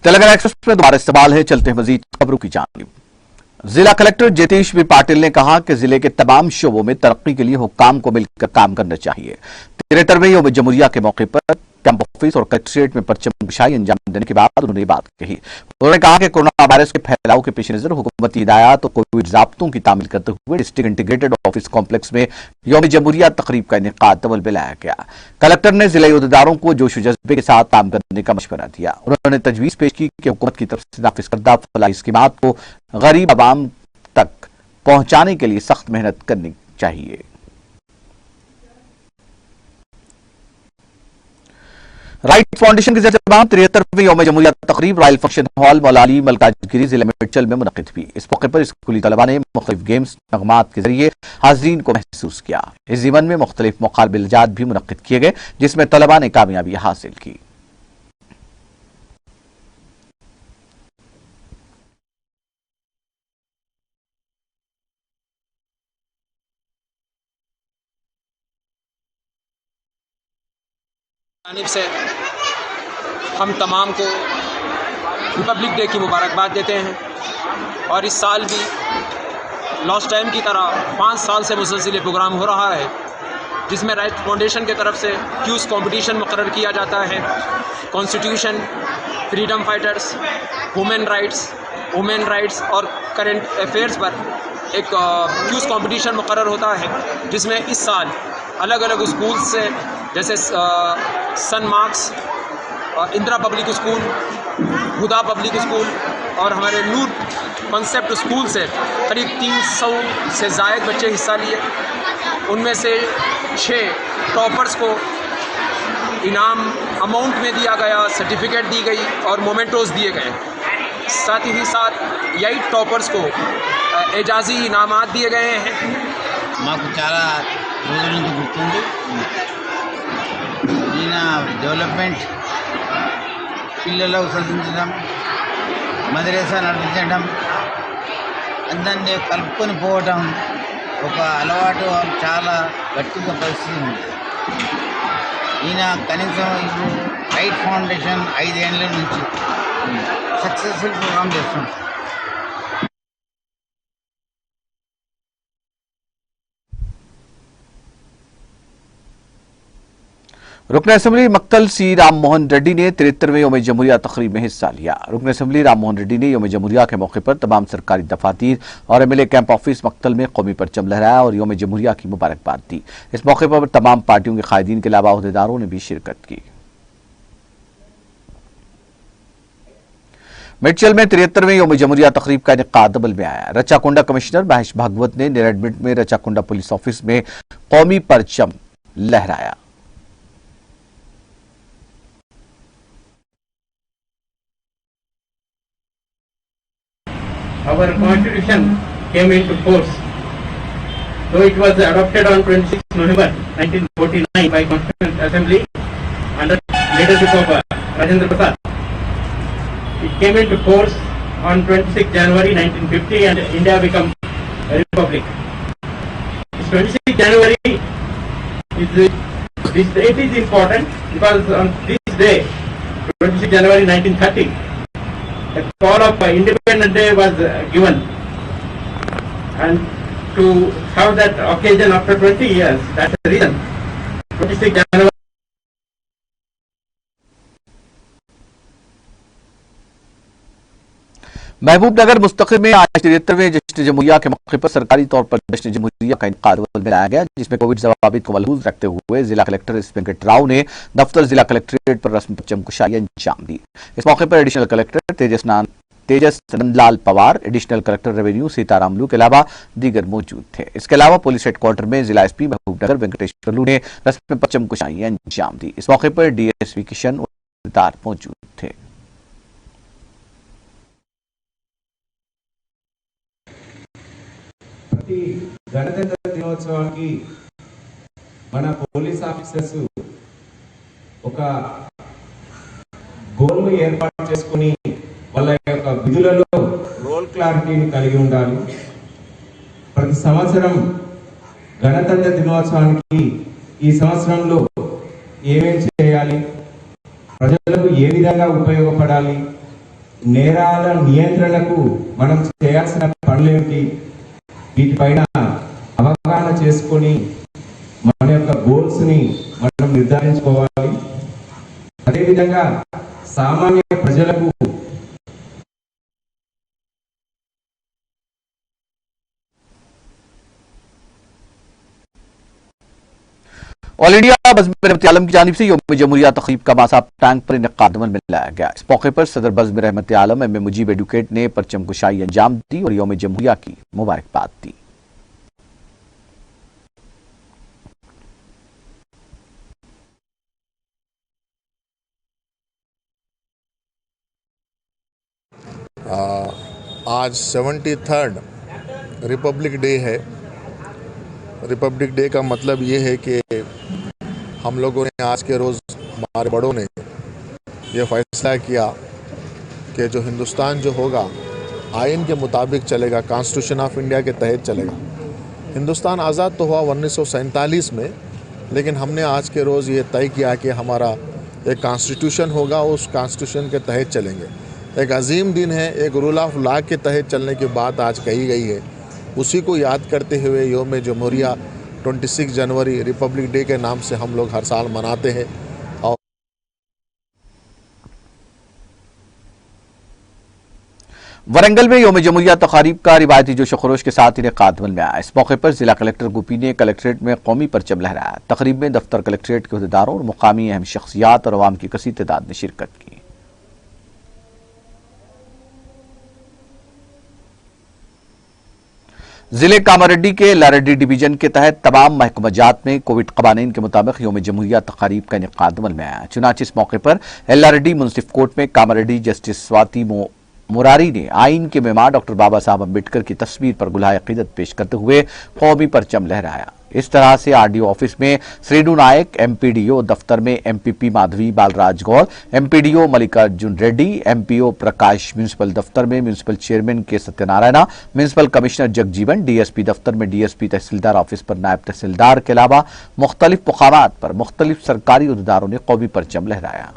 Telangana express में दोबारा सवाल है, चलते हैं मजीद खबरों की जानिब। जिला कलेक्टर जतीश बी पाटिल ने कहा कि जिले के तमाम शोबों में तरक्की के लिए हुक्काम को मिलकर काम करना चाहिए। 73वें यौम जमहूरिया के मौके पर कैंप ऑफिस और कलेक्ट्रेट में परचम कुशाई अंजाम देने के बाद उन्होंने ये बात कही। उन्होंने कहा कि कोरोना वायरस के फैलाव के पेश नजर हुकूमती हिदायत और कोविड ज़ाब्तों की तामील करते हुए डिस्ट्रिक्ट इंटीग्रेटेड ऑफिस कॉम्प्लेक्स में यौम जमहूरिया तकरीब का इनेकाद अमल में लाया गया। कलेक्टर ने जिला अहदेदारों को जोश व जज्बे के साथ काम करने का मशवरा दिया। उन्होंने तजवीज़ पेश की कि हुकूमत की तरफ से नाफिज करदा फलाही स्कीमात को गरीब आवाम तक पहुंचाने के लिए सख्त मेहनत करनी चाहिए। राइट फाउंडेशन की जरिए 73वें यौम जमहूरिया तकरीब royal function hall Moula Ali Malkajgiri जिले मिर्चल में मुनक़िद हुई। इस मौके पर स्कूली तलबा ने मुख्तलिफ गेम्स नगमात के जरिए हाज़रीन को महसूस किया। इस जीवन में मुख्तलिफ मुक़ाबलात भी मुनक़िद किए गए, जिसमें तलबा ने कामयाबी हासिल की। जानिब से हम तमाम को रिपब्लिक डे की मुबारकबाद देते हैं और इस साल भी लास्ट टाइम की तरह 5 साल से मुसलसिल ये प्रोग्राम हो रहा है, जिसमें राइट फाउंडेशन की तरफ से क्यूज़ कंपटीशन मुकर्रर किया जाता है। Constitution, freedom fighters, women rights और करंट अफेयर्स पर एक क्यूज़ कंपटीशन मुकर्रर होता है, जिसमें इस साल अलग अलग स्कूल से जैसे सन मार्क्स, इंदिरा पब्लिक स्कूल, हुदा पब्लिक स्कूल और हमारे नूर कॉन्सेप्ट स्कूल से करीब 300 से ज़ायद बच्चे हिस्सा लिए। उनमें से 6 टॉपर्स को इनाम अमाउंट में दिया गया, सर्टिफिकेट दी गई और मोमेंटोज़ दिए गए। साथ ही साथ 8 टॉपर्स को एजाज़ी इनामात दिए गए हैं। మాకు చాలా రోజుల నుంచి గుర్తుంది ఈయన డెవలప్మెంట్, పిల్లలకు చదివించడం, మదరసా నడిపించడం, అందరినీ కలుపుకొని పోవడం ఒక అలవాటు చాలా గట్టిగా పరిస్థితి ఉంది. ఈయన కనీసం రైట్ ఫౌండేషన్ 5 ఏళ్ళ నుంచి సక్సెస్ఫుల్ ప్రోగ్రామ్ చేస్తుంది. रुकन असम्बली मक्तल सी राम मोहन रेड्डी ने 73वें यौम जमहूरिया तकरीब में हिस्सा लिया। रुकन असम्बली राम मोहन रेड्डी ने यौम जमहूरिया के मौके पर तमाम सरकारी दफातर और MLA कैंप ऑफिस मक्तल में कौमी परचम लहराया और यौम जमहूरिया की मुबारकबाद दी। इस मौके पर तमाम पार्टियों के कायदीन के अलावा अहदेदारों ने भी शिरकत की। मिर्चल में 73वें यौम जमहूरिया तकरीब का इनेकाद अमल में आया। रचाकुंडा कमिश्नर महेश भागवत ने निरडमिट में रचाकुंडा पुलिस ऑफिस में कौमी परचम लहराया। Our constitution came into force, though it was adopted on 26 November 1949 by Constituent Assembly under leadership of Rajendra Prasad. It came into force on 26 January 1950 and India became a republic. This 26 January this date is important because on this day, 26 January 1930, a call of Independence Day was given, and to have that occasion after 20 years, that's the reason 26 January. Mahbubnagar मुस्तकिल में आज 73वें जश्न जमहूरिया के मौके पर सरकारी तौर पर जश्न जमहूरिया का इनेकाद अमल में लाया गया, जिसमें कोविड ज़वाबित को मलहूज रखते हुए जिला कलेक्टर एस वेंकट राव ने दफ्तर जिला कलेक्ट्रेट पर रस्मी परचम कुशाई अंजाम दी। इस मौके पर additional collector Tejas Nandlal Pawar, additional collector revenue Sitaramulu के अलावा दीगर मौजूद थे। इसके अलावा पुलिस हेडक्वार्टर में जिला SP महबूबनगर वेंकटेश्वरलू ने रस्मी परचम कुशाई अंजाम दी। इस मौके पर DSP किशन और मौजूद थे। గణతంత్ర దినోత్సవానికి మన పోలీస్ ఆఫీసర్స్ ఒక గోల్ను ఏర్పాటు చేసుకుని వాళ్ళ యొక్క విధులలో రోల్ క్లారిటీని కలిగి ఉండాలి. ప్రతి సంవత్సరం గణతంత్ర దినోత్సవానికి ఈ సంవత్సరంలో ఏమేం చేయాలి, ప్రజలకు ఏ విధంగా ఉపయోగపడాలి, నేరాల నియంత్రణకు మనం చేయాల్సిన పనులేంటి, వీటిపైన అవగాహన చేసుకొని మన యొక్క గోల్స్ ని మనం నిర్ధారించుకోవాలి. అదేవిధంగా సామాన్య ప్రజలకు ऑल इंडिया बज़्म रहमत आलम की जानिब से यौम जमहूरिया तक़रीब का मासाब टैंक पर इनेकाद अमल में लाया गया। इस मौके पर सदर बज़्म रहमत आलम एम ए मुजीब एडवोकेट ने परचम कुशाई अंजाम दी और यौम जमहूरिया की मुबारकबाद दी। आज 73rd रिपब्लिक डे है। रिपब्लिक डे का मतलब ये है कि हम लोगों ने आज के रोज़ हमारे बड़ों ने ये फैसला किया कि जो हिंदुस्तान जो होगा आइन के मुताबिक चलेगा, कॉन्स्टिट्यूशन ऑफ इंडिया के तहत चलेगा। हिंदुस्तान आज़ाद तो हुआ 1947 में, लेकिन हमने आज के रोज़ ये तय किया कि हमारा एक कॉन्स्टिट्यूशन होगा, उस कॉन्स्टिट्यूशन के तहत चलेंगे। एक अजीम दिन है, एक रूल ऑफ लॉ के तहत चलने की बात आज कही गई है। उसी को याद करते हुए यौम जमहूरिया 26 जनवरी रिपब्लिक डे के नाम से हम लोग हर साल मनाते हैं। और वरंगल में यौम जमहूरिया तक़रीब का रिवायती जोश खरोश के साथ इनेकाद अमल में आया। इस मौके पर जिला कलेक्टर गोपी ने कलेक्ट्रेट में कौमी परचम लहराया। तक़रीब में दफ्तर कलेक्ट्रेट के अहदेदारों और मुकामी अहम शख्सियात और अवाम की कसीर तादाद ने शिरकत की। जिले कामारेड्डी के लारेड्डी डिवीजन के तहत तमाम महकमाजात में कोविड कवानीन के मुताबिक यौम जमहूरिया तक़रीब का इनेकाद अमल में आया। चुनांचे इस मौके पर लारेड्डी मुंसिफ कोर्ट में कामारेड्डी जस्टिस स्वाति मुरारी ने आइन के मेहमान डॉक्टर बाबा साहब अम्बेडकर की तस्वीर पर गुलाह अक़ीदत पेश करते हुए कौमी परचम लहराया। इस तरह से आरडीओ ऑफिस में श्रीनु नायक, एमपीडीओ दफ्तर में एमपीपी माधवी बालराज गौर, एमपीडीओ मल्लिकार्जुन रेड्डी, एमपीओ प्रकाश, म्यूनिसिपल दफ्तर में म्यूनिसिपल चेयरमैन के Satyanarayan, municipal commissioner Jagjivan, DSP दफ्तर में डीएसपी, तहसीलदार ऑफिस पर नायब तहसीलदार के अलावा मुख्तलिफ मुकामात पर मुख्तलिफ सरकारी अहदेदारों ने कौमी परचम लहराया।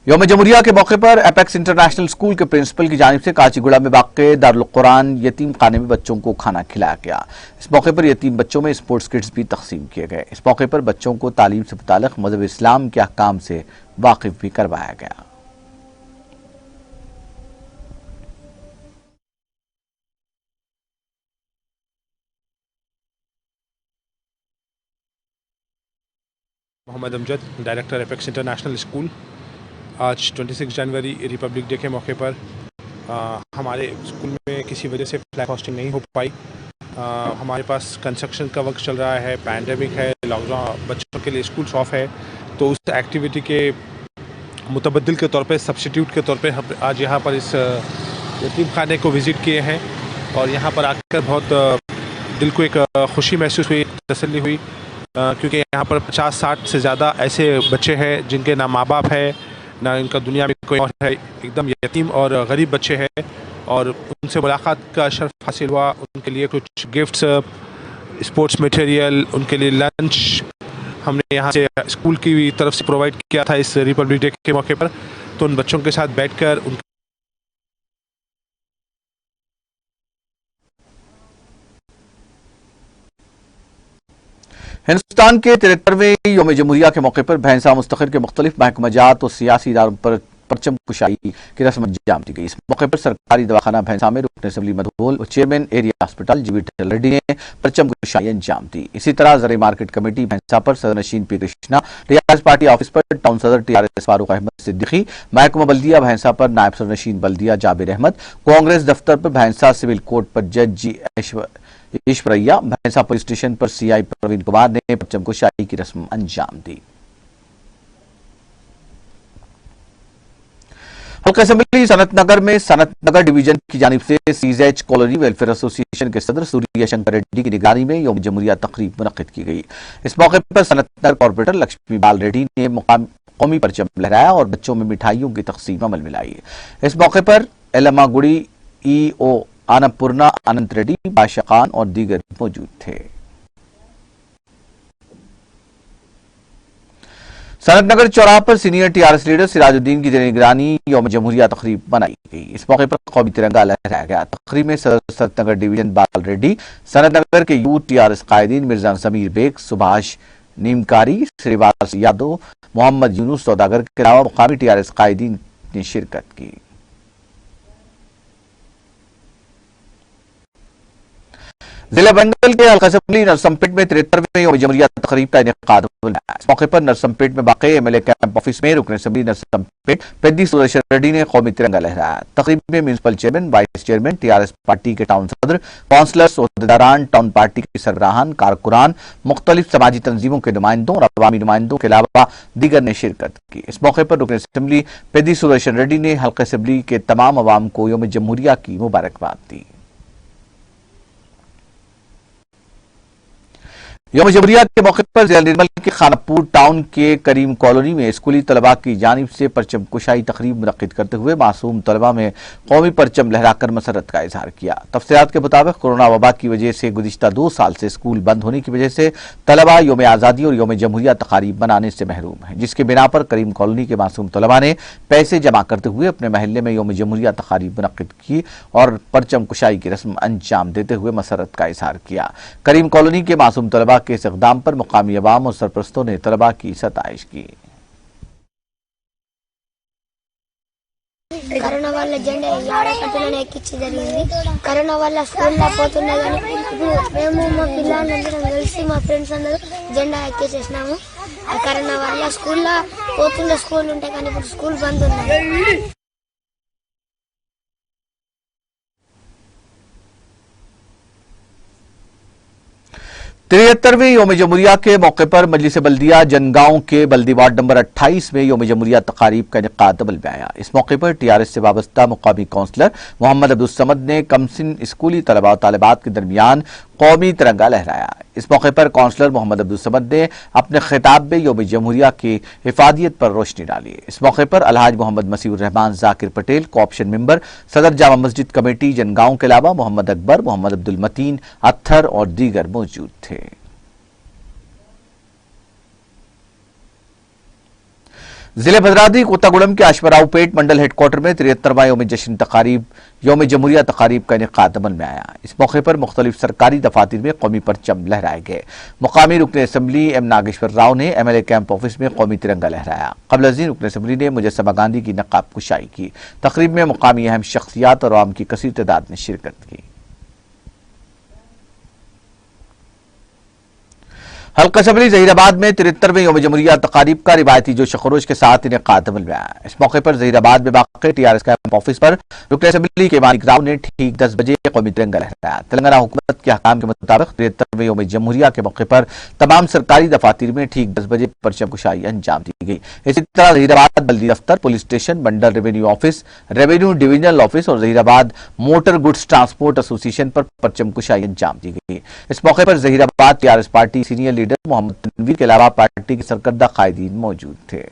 यौम जमहूरिया के मौके पर एपेक्स इंटरनेशनल स्कूल के प्रिंसिपल की जानिब से काचीगुड़ा में वाक़े दारुल कुरान यतीम खाने में बच्चों को खाना खिलाया गया। इस मौके पर यतीम बच्चों में स्पोर्ट्स किट्स भी तकसीम किए गए। इस मौके पर बच्चों को तालीम से मुताल्लिक़ मज़हब इस्लाम के अहकाम से वाकिफ भी करवाया गया। Mohammad Amjad, director Apex International School. आज 26 जनवरी रिपब्लिक डे के मौके पर हमारे स्कूल में किसी वजह से फ्लैग होस्टिंग नहीं हो पाई। हमारे पास कंस्ट्रक्शन का वर्क चल रहा है, पैंडेमिक है, लॉकडाउन, बच्चों के लिए स्कूल ऑफ है, तो उस एक्टिविटी के मुतबद्दिल के तौर पे, सब्स्टिट्यूट के तौर पे हम आज यहाँ पर इस यतीम खाने को विज़िट किए हैं और यहाँ पर आकर बहुत दिल को एक खुशी महसूस हुई, तसल्ली हुई, क्योंकि यहाँ पर 50-60 से ज़्यादा ऐसे बच्चे हैं जिनके ना माँ बाप है, ना इनका दुनिया में कोई और है, एकदम यतीम और गरीब बच्चे हैं। और उनसे मुलाकात का शर्फ हासिल हुआ। उनके लिए कुछ गिफ्ट्स, स्पोर्ट्स मटेरियल, उनके लिए लंच हमने यहाँ से स्कूल की तरफ से प्रोवाइड किया था इस रिपब्लिक डे के मौके पर। तो उन बच्चों के साथ बैठकर हिंदुस्तान के 73वें यौम जमहूरिया के मौके पर भैंसा मुस्तखर के मुख्तलिफ महकमाजात और सियासी इदारों पर परचम कुशाई की रस्म अंजाम दी गई। इस मौके पर सरकारी दवाखाना भैंसा में रुकन असम्बली मधोल और चेयरमैन एरिया हॉस्पिटल जी विठल रेड्डी ने परचम कुशाई अंजाम दी। इसी तरह ज़र मार्केट कमेटी भैंसा पर सदर नशीन पी कृष्णा, रियाज पार्टी ऑफिस पर टाउन सदर टीआरएस फारूक अहमद सिद्दीकी, महकमा बल्दिया भैंसा पर नायब सदर नशीन बल्दिया जाबिर अहमद, कांग्रेस दफ्तर पर भैंसा सिविल कोर्ट पर जज जी ईश्वरैया, भैंसा पुलिस स्टेशन पर सीआई प्रवीण कुमार ने परचम कुशाई की रस्म अंजाम दी। हल्का असेंबली सनत नगर में सनत नगर डिवीजन की जानिब से सीजेच कॉलोनी वेलफेयर एसोसिएशन के सदर सूर्य शंकर रेड्डी की निगरानी में यौम जमहूरिया तकरीब मुनक्किद की गई। इस मौके पर सनत नगर कॉर्पोरेटर लक्ष्मी बाल रेड्डी ने कौमी परचम लहराया और बच्चों में मिठाइयों की तकसीम अमल में लाई। इस मौके पर एलमागुड़ी ईओ आनपूर्णा अनंत रेड्डी, बादशाह खान और दीगर मौजूद थे। सनतनगर चौराहा पर सीनियर टीआरएस लीडर सिराजुद्दीन की निगरानी यौम जमहूरिया तकरीब मनाई गई। इस मौके पर कौमी तिरंगा लहराया गया। तकरीब में सदर सनतनगर डिवीजन बाल रेड्डी, सनतनगर के यूथ टीआरएस कायदीन मिर्जा जमीर बेग, सुभाष नीमकारी, श्रीवास यादव, मोहम्मद यूनुस सौदागर के अलावा मुकामी टीआरएस कायदीन ने शिरकत की। जिला बंगल के अलकसबली नरसमपेट में 73वें यौम जमहूरिया तकरीब का इनेकाद हुआ। इस मौके पर नरसमपेट में वाक़ एमएलए कैंप ऑफिस में रुकन असम्बली नरसमपेट पेद्दी सुदर्शन रेड्डी ने कौमी तिरंगा लहराया। तकरीब में municipal chairman, vice chairman, TRS party के टाउन सदर, काउंसलर्स, ओहदेदारान, टाउन पार्टी के सरबराहान, कारकुनान, मुख्तलिफ समाजी तंजीमों के नुमाइंदों और अवामी नुमाइंदों के अलावा दीगर ने शिरकत की। इस मौके पर रुकन असम्बली पेद्दी सुदर्शन रेड्डी ने हल्का असम्बली के तमाम अवाम को यौम जमहूरिया की मुबारकबाद दी। यौम जमहूरिया के मौके पर जिला निर्मल के खानापुर टाउन के करीम कॉलोनी में स्कूली तलबा की जानिब से परचम कुशाई तकरीब मुनक्किद करते हुए मासूम तलबा में कौमी परचम लहराकर मसरत का इजहार किया। तफसीलात के मुताबिक कोरोना वबा की वजह से गुज़िश्ता 2 साल से स्कूल बंद होने की वजह से तलबा यौम आज़ादी और यौम जमहूरिया तकारीब मनाने से महरूम है, जिसके बिना पर करीम कॉलोनी के मासूम तलबा ने पैसे जमा करते हुए अपने महल्ले में यौम जमहूरिया तकारीब मुनक्किद की और परचम कुशाई की रस्म अंजाम देते हुए मसरत का इजहार किया। करीम कॉलोनी के मासूम तलबा के इस इक़दाम पर मुकामी अवाम और सरपरस्तों ने तलबा की सताइश की। కరోనా వల్ల జెండా ఆడకట్టలని ఎక్కించి జరిగింది। కరోనా వల్ల స్కూల్లో పోతున్నా కానీ ఇప్పుడు మేము మా పిల్లలందరం కలిసి మా ఫ్రెండ్స్ అందరూ జెండా ఎక్కేసేసినాము। కరోనా వల్ల స్కూల్లో పోతుండే స్కూల్ ఉంటే కానీ ఇప్పుడు స్కూల్ బంద్ ఉన్నాయి। 73वें यौम जमहूरिया के मौके पर मजलिस बल्दिया जनगांव के बल्दी वार्ड नंबर 28 में यौम जमहूरिया तकारीब का इनेकाद अमल में आया। इस मौके पर टीआरएस से वाबस्ता मुकामी काउंसलर मोहम्मद अब्दुल समद ने कमसिन स्कूली तलबा और तालिबात के दरमियान कौमी तिरंगा लहराया। इस मौके पर काउंसलर मोहम्मद अब्दुल समद ने अपने खिताब में यौम जमहूरिया की हिफादियत पर रोशनी डाली। इस मौके पर अलहाज मोहम्मद मसीहुर रहमान जाकिर पटेल, कोऑप्शन मेंबर, सदर जामा मस्जिद कमेटी जनगांव के अलावा मोहम्मद अकबर, मोहम्मद अब्दुल मतीन अत्थर और दीगर मौजूद थे। जिले भद्राद्री कोत्तागुड़म के अश्वरावपेट मंडल हेडक्वार्टर में 73वां यौम जश्न तकारीब यौम जमहूरिया तकारीब का इनेकाद अमल में आया। इस मौके पर मुख्तलिफ सरकारी दफातर में कौमी परचम लहराए गए। मुकामी रुकन असम्बली एम नागेश्वर राव ने एमएलए कैंप ऑफिस में कौमी तिरंगा लहराया। कबल अज़ीं रुकन असम्बली ने मुजस्समा गांधी की नकाब कुशाई की। तकरीब में मुकामी अहम शख्सियात और आवाम की कसीर तादाद ने शिरकत की। हल्का असम्बली जहीराबाद में 73वें यौम जमहूरिया तकारीब का रिवायती जोश खरोश के साथ इनेकाद अमल में आया। इस मौके पर जहीराबाद में वाक़ टीआरएस कैंप ऑफिस पर रुकन असम्बली के मानिक राव ने ठीक 10 बजे कौमी तिरंगा लहराया। तेलंगाना हुकूमत के अहकाम के मुताबिक 73वें यौम जमहूरिया के मौके पर तमाम सरकारी दफातर में ठीक 10 बजे परचम कुशाई अंजाम दी गई। इसी तरह जहीराबाद बल्दी दफ्तर, police station, mandal revenue office, revenue divisional office और Zaheerabad motor goods transport association पर परचम कुशाई अंजाम दी गई। इस मौके पर Zaheerabad TRS party senior leader Mohammad Tanveer के अलावा पार्टी के सरकर्दा कायदीन मौजूद थे।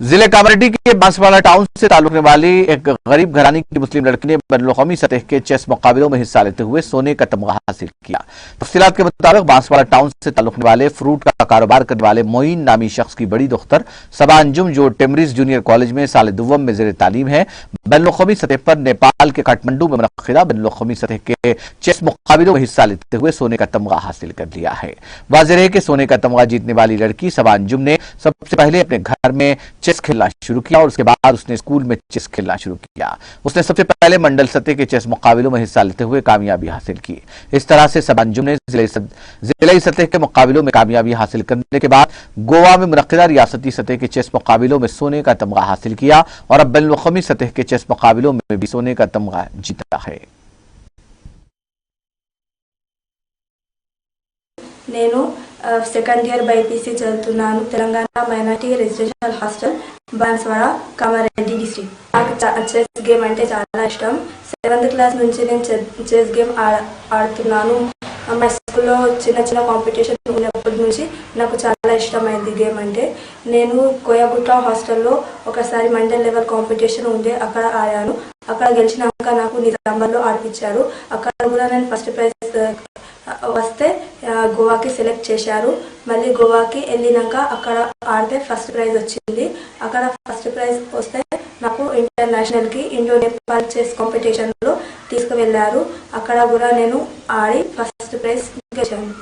जिले कामरेड्डी के बांसवाड़ा टाउन से ताल्लुक रखने वाली एक गरीब घराने की मुस्लिम लड़की ने बैनुल-अक़वामी सतह के चेस मुकाबलों में हिस्सा लेते हुए सोने का तमगा हासिल किया। तफसीलात के मुताबिक बांसवाड़ा टाउन से ताल्लुक रखने वाले फ्रूट का कारोबार करने वाले मोइन नामी शख्स की बड़ी दोख्तर सबा अंजुम, जो टेमरिस जूनियर कॉलेज में साल दुव्वम में ज़ेर तालीम है, बैनुल-अक़वामी सतह पर नेपाल के काठमांडू में मुनक़्क़िदा बैनुल-अक़वामी सतह के चेस मुकाबलों में हिस्सा लेते हुए सोने का तमगा हासिल कर लिया है। वाज़ेह है कि सोने का तमगा जीतने वाली लड़की सबा अंजुम ने सबसे पहले अपने घर में चेस खेलना शुरू किया और उसके बाद उसने स्कूल में चेस खेलना शुरू किया। उसने सबसे पहले मंडल सतह के चेस मुकाबलों में हिस्सा लेते हुए कामयाबी हासिल की। इस तरह से सबा अंजुम ने जिले सतह के मुकाबलों में कामयाबी हासिल करने के बाद गोवा में मुनक़्क़िदा रियासती सतह के चेस मुकाबलों में सोने का तमगा हासिल किया और अब बैनुल-अक़वामी सतह के चेस मुकाबलों में भी सोने का तमगा जीता है। నేను సెకండ్ ఇయర్ బైపీసీ చదువుతున్నాను। Telangana minority residential hostel Banswada, Kamareddy district. నాకు చెస్ గేమ్ అంటే చాలా ఇష్టం। 7th క్లాస్ నుంచి నేను చెస్ గేమ్ ఆడుతున్నాను। మా స్కూల్లో చిన్న చిన్న కాంపిటీషన్ ఉన్నప్పటి నుంచి నాకు చాలా ఇష్టమైంది గేమ్ అంటే। నేను కోయగుట్ట హాస్టల్లో ఒకసారి మండల్ లెవెల్ కాంపిటీషన్ ఉండే, అక్కడ ఆడాను। అక్కడ గెలిచినాక నాకు నిజామాబాద్లో ఆడిపించారు। అక్కడ కూడా నేను ఫస్ట్ ప్రైజ్ వస్తే గోవాకి గోవాకి సెలెక్ట్ చేశారు. మళ్ళీ గోవాకి వెళ్ళినాక అక్కడ ఆడితే ఫస్ట్ ప్రైజ్ వచ్చింది. అక్కడ ఫస్ట్ ప్రైజ్ వస్తే నాకు ఇంటర్నేషనల్కి ఇండో నేపాల్ చెస్ కాంపిటీషన్లో తీసుకువెళ్ళారు. అక్కడ కూడా నేను ఆడి ఫస్ట్ ప్రైజ్ గెలిచాను.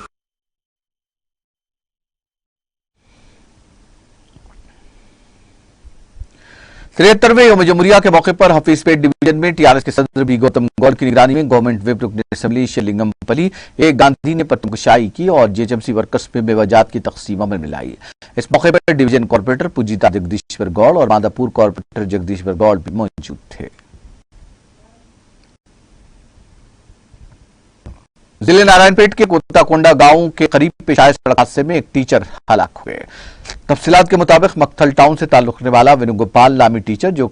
तिहत्तरवें यौम जमहूरिया के मौके पर हफीजपेट डिवीजन में टीआरएस के सदर बी गौतम गौड़ की निगरानी में गवर्नमेंट विप रुकन असेंबली शिवलिंगमपल्ली एक गांधी ने पतंगशाही की और जेएचएमसी वर्कर्स में मेवाजात की तकसीम में मिलाई। इस मौके पर डिवीजन कॉर्पोरेटर पूजीता जगदीश्वर गौड़ और मादापुर कॉर्पोरेटर जगदीश्वर गौड़ भी मौजूद थे। जिले नारायणपेट के कोताकोंडा गांव के करीब पेश आए सड़क हादसे में एक टीचर हलाक हुए। तफसीलात के मुताबिक मक्थल टाउन से ताल्लुक रखने वाला वेणुगोपाल नामी टीचर जो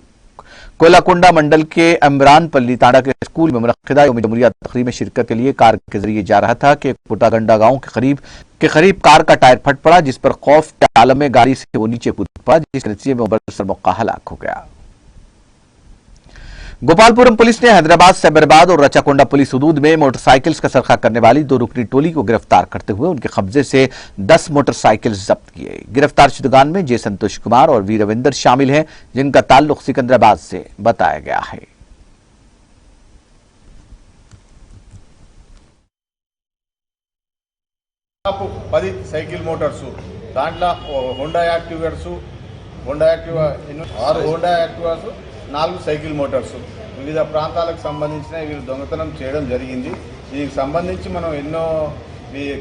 कोलाकोंडा मंडल के अमरानपल्ली तांडा के स्कूल में मुनक्किदा यौम जमहूरिया तकरीब में शिरकत के लिए कार के जरिए जा रहा था कि कोटागंडा गांव के करीब कार का टायर फट पड़ा, जिस पर खौफ के आलम में गाड़ी से वो नीचे कूद पड़ा, जिसके नतीजे में बरसर मौका हलाक हो गया। गोपालपुरम पुलिस ने हैदराबाद, सैबराबाद और रचाकोंडा पुलिस हदूद में मोटरसाइकिल्स का सरखा करने वाली 2 रुकनी टोली को गिरफ्तार करते हुए उनके कब्जे से 10 मोटरसाइकिल जब्त किए। गिरफ्तार शुदगान में जय संतोष कुमार और वी रविंदर शामिल हैं, जिनका ताल्लुक सिकंदराबाद से बताया गया है। पद cycle Motors दांట్లో Honda యాక్టివర్స్ 6 Honda యాక్టివర్స్ 4 cycle Motors వివిధ ప్రాంతాలకు సంబంధించిన వీరు దొంగతనం చేయడం జరిగింది। దీనికి సంబంధించి మనం ఎన్నో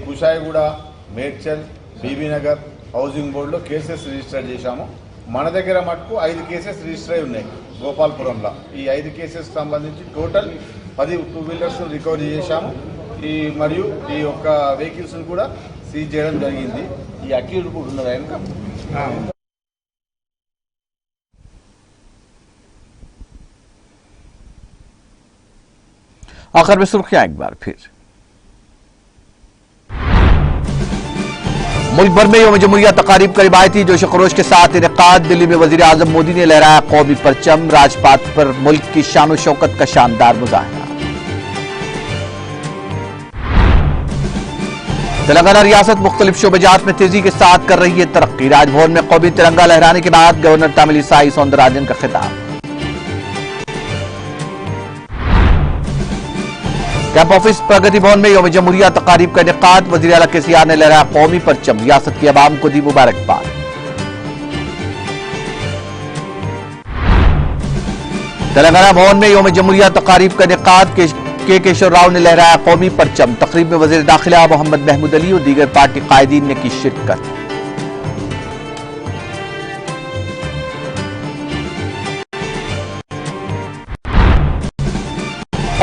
కుషాయిగూడ, మేడ్చల్, బీబీ నగర్ హౌసింగ్ బోర్డులో కేసెస్ రిజిస్టర్ చేశాము। మన దగ్గర మటుకు 5 కేసెస్ రిజిస్టర్ అయి ఉన్నాయి గోపాల్పురంలో। ఈ 5 కేసెస్ సంబంధించి టోటల్ 10 2 వీలర్స్ రికవరీ చేశాము। మరియు ఈ యొక్క వెహికల్స్ కూడా సీజ్ చేయడం జరిగింది। ఈ అక్యూజ్డ్ కూడా ఉన్నారు ఆయన। आखिर में सुर्खियां एक बार फिर। मुल्क भर में यौम जमहूरिया तकारीब का रिवायती जोश खरोश के साथ इनेकाद। दिल्ली में वजीर आजम मोदी ने लहराया कौमी परचम। राजपाथ पर मुल्क की शान शौकत का शानदार मुजाहरा। तेलंगाना रियासत मुख्तलिफ शोबेजात में तेजी के साथ कर रही है तरक्की। राजभवन में कौमी तिरंगा लहराने के बाद गवर्नर तमिलिसाई सौंदरराजन का खिताब। कैंप ऑफिस प्रगति भवन में यौम जमहूरिया तकारीब का इनेकाद। वज़ीर आला केसीआर ने लहराया कौमी परचम। रियासत की अवाम को दी मुबारकबाद। तेलंगाना भवन में यौम जमहूरिया तकारीब का इनेकाद। के केशव राव ने लहराया कौमी परचम। तकरीब में वज़ीर दाखिला मोहम्मद महमूद अली और दीगर पार्टी कायदीन ने की शिरकत।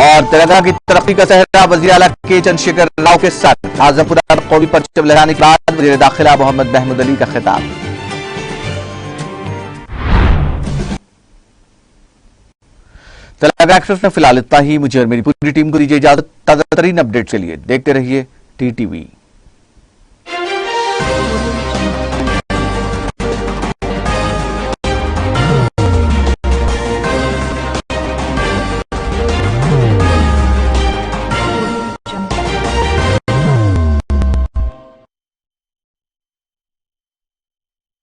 और तेलंगाना की तरक्की का सहरा वज़ीर आला के चंद्रशेखर राव के साथ। आजमपुरा कौमी परचम लहराने के बाद वज़ीर दाखिला मोहम्मद महमूद अली का खिताब। तेलंगाना एक्सप्रेस में फिलहाल इतना ही। मुझे और मेरी पूरी टीम को दीजिए इजाजत। ताजा तरीन अपडेट के लिए देखते रहिए टीटीवी।